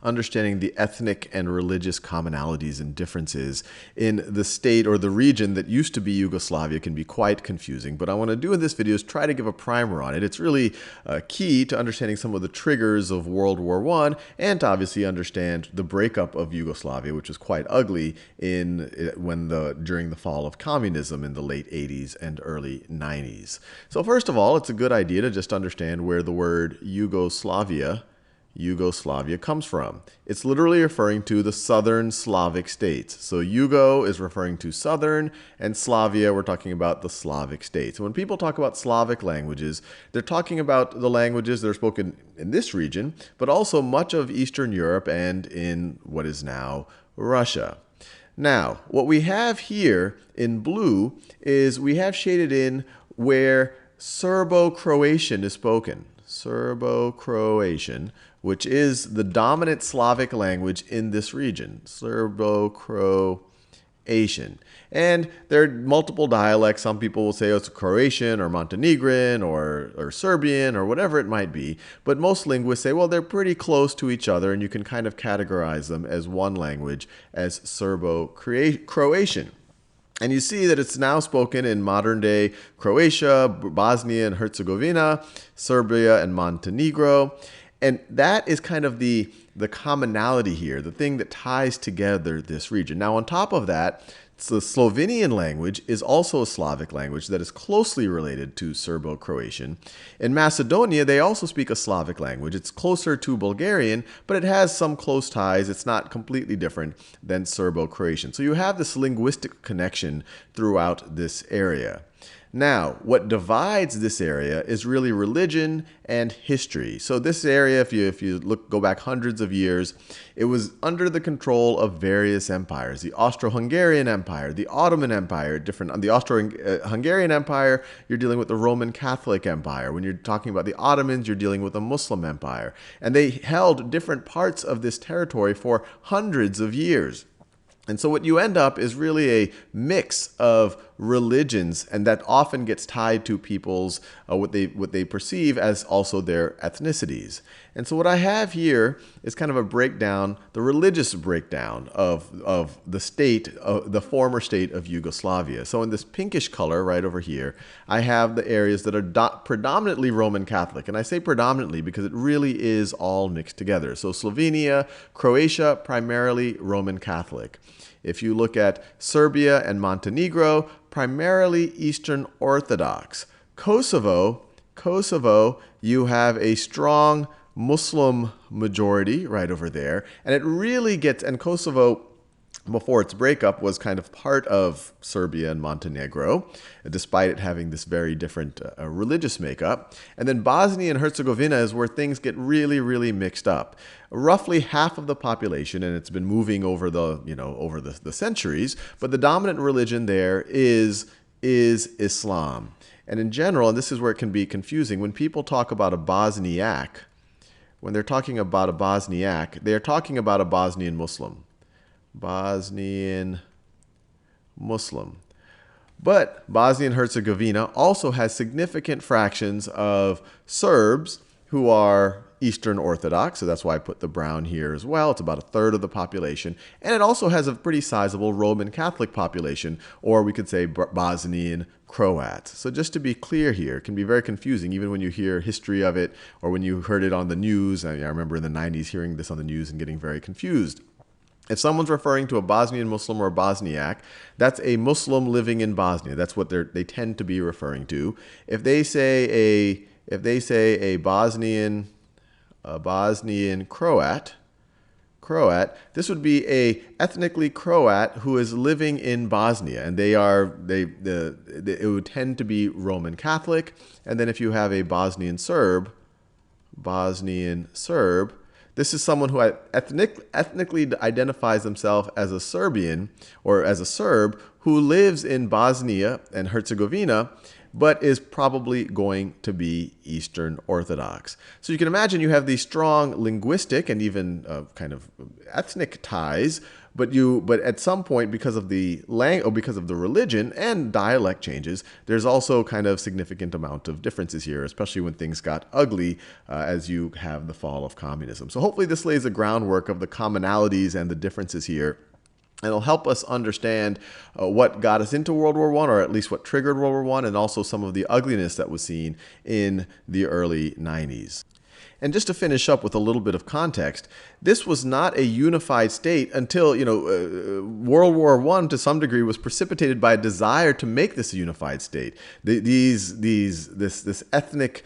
understanding the ethnic and religious commonalities and differences in the state or the region that used to be Yugoslavia can be quite confusing. But I want to do in this video is try to give a primer on it. It's really key to understanding some of the triggers of World War I and to obviously understand the breakup of Yugoslavia, which was quite ugly during the fall of communism in the late 80s and early 90s. So first of all, it's a good idea to just understand where the word Yugoslavia comes from. It's literally referring to the southern Slavic states. So Yugo is referring to southern, and Slavia, we're talking about the Slavic states. When people talk about Slavic languages, they're talking about the languages that are spoken in this region, but also much of Eastern Europe and in what is now Russia. Now, what we have here in blue is we have shaded in where Serbo-Croatian is spoken. Serbo-Croatian, which is the dominant Slavic language in this region. Serbo-Croatian. And there are multiple dialects. Some people will say, oh, it's Croatian or Montenegrin or Serbian or whatever it might be. But most linguists say, well, they're pretty close to each other, and you can kind of categorize them as one language, as Serbo-Croatian. And you see that it's now spoken in modern-day Croatia, Bosnia and Herzegovina, Serbia, and Montenegro. And that is kind of the commonality here, the thing that ties together this region. Now, on top of that, the Slovenian language is also a Slavic language that is closely related to Serbo-Croatian. In Macedonia, they also speak a Slavic language. It's closer to Bulgarian, but it has some close ties. It's not completely different than Serbo-Croatian. So you have this linguistic connection throughout this area. Now, what divides this area is really religion and history. So this area, if you go back hundreds of years, it was under the control of various empires. The Austro-Hungarian Empire, the Ottoman Empire, different. The Austro-Hungarian Empire, you're dealing with the Roman Catholic Empire. When you're talking about the Ottomans, you're dealing with a Muslim empire. And they held different parts of this territory for hundreds of years. And so what you end up is really a mix of religions, and that often gets tied to people's what they perceive as also their ethnicities. And so what I have here is kind of a breakdown, the religious breakdown of the state, the former state of Yugoslavia. So in this pinkish color right over here, I have the areas that are predominantly Roman Catholic. And I say predominantly because it really is all mixed together. So Slovenia, Croatia, primarily Roman Catholic. If you look at Serbia and Montenegro, primarily Eastern Orthodox. Kosovo, you have a strong Muslim majority right over there. And it really gets, and Kosovo, before its breakup, was kind of part of Serbia and Montenegro, despite it having this very different religious makeup. And then Bosnia and Herzegovina is where things get really, really mixed up. Roughly half of the population, and it's been moving over the centuries, but the dominant religion there is Islam. And in general, and this is where it can be confusing, when people talk about a Bosniak, when they're talking about a Bosniak, they're talking about a Bosnian Muslim. Bosnian Muslim. But Bosnia and Herzegovina also has significant fractions of Serbs who are Eastern Orthodox, so that's why I put the brown here as well. It's about a third of the population. And it also has a pretty sizable Roman Catholic population, or we could say Bosnian Croats. So just to be clear here, it can be very confusing even when you hear history of it or when you heard it on the news. I remember in the 90s hearing this on the news and getting very confused. If someone's referring to a Bosnian Muslim or a Bosniak, that's a Muslim living in Bosnia. That's what they tend to be referring to. If they say a Bosnian Croat, this would be a ethnically Croat who is living in Bosnia, and it would tend to be Roman Catholic. And then if you have a Bosnian Serb, this is someone who ethnically identifies themselves as a Serbian or as a Serb who lives in Bosnia and Herzegovina, but is probably going to be Eastern Orthodox. So you can imagine you have these strong linguistic and even kind of ethnic ties, but at some point, because of the because of the religion and dialect changes, there's also kind of significant amount of differences here, especially when things got ugly as you have the fall of communism. So hopefully this lays the groundwork of the commonalities and the differences here. And it'll help us understand what got us into World War I, or at least what triggered World War I, and also some of the ugliness that was seen in the early 90s. And just to finish up with a little bit of context, this was not a unified state until, World War I, to some degree, was precipitated by a desire to make this a unified state. This ethnic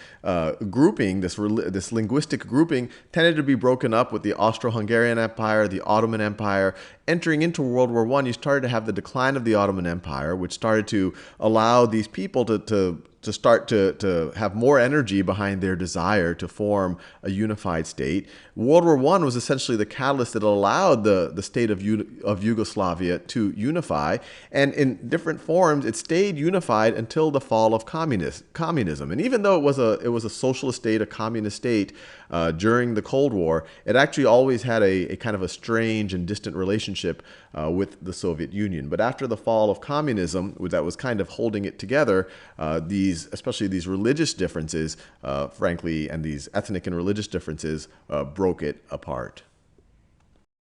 grouping, this linguistic grouping, tended to be broken up with the Austro-Hungarian Empire, the Ottoman Empire. Entering into World War I, you started to have the decline of the Ottoman Empire, which started to allow these people to start to have more energy behind their desire to form a unified state. World War I was essentially the catalyst that allowed the state of Yugoslavia to unify, and in different forms it stayed unified until the fall of communism. And even though it was a socialist state, a communist state during the Cold War, it actually always had a kind of a strange and distant relationship with the Soviet Union. But after the fall of communism, that was kind of holding it together, especially these religious differences, frankly, and these ethnic and religious differences broke it apart.